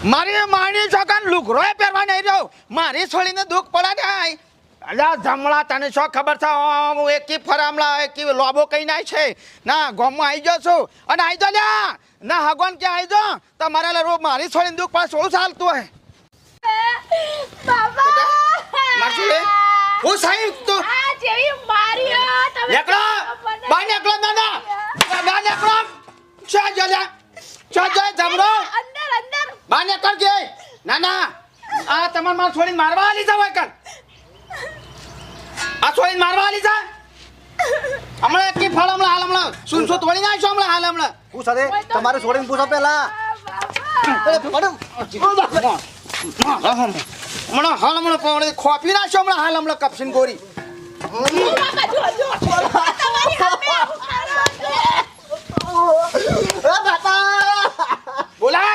મારી માણી છોકન લુગરો પહેરવા નહીં રહ્યો મારી છોડીને દુઃખ પડે ને અલ્યા જમણા તને શું ખબર છે હું એકી ફરામલા એકી લોબો કઈ નાય છે ના ગોમમાં આવી ગયો છું અને આવી જો લ્યા ના હગવાન ક્યાં આવી જો તમારે રો મારી છોડીને દુઃખ પડે શું ચાલતું હોય બાબા મારશું લે હું સાહેબ તું આ જેવી માર્યો તમે એકલો બાર એકલો ના એકલો ચા જલ્યા ચા જાય જમરો અંદર અંદર બાર એકલ કે ના આ તમાર માર છોડીને મારવા આલી જવાય કર આ છોડીને મારવા આલી જા હમણાં એકી ફળ હમણાં શું તોડી નાખશો હમણાં પૂછ અરે તમારે છોડીને પૂછો પેલા હમણાં ખોપી નાખશો હમણાં કપસીન ગોરી બાબા જો તમારી સામે બોલા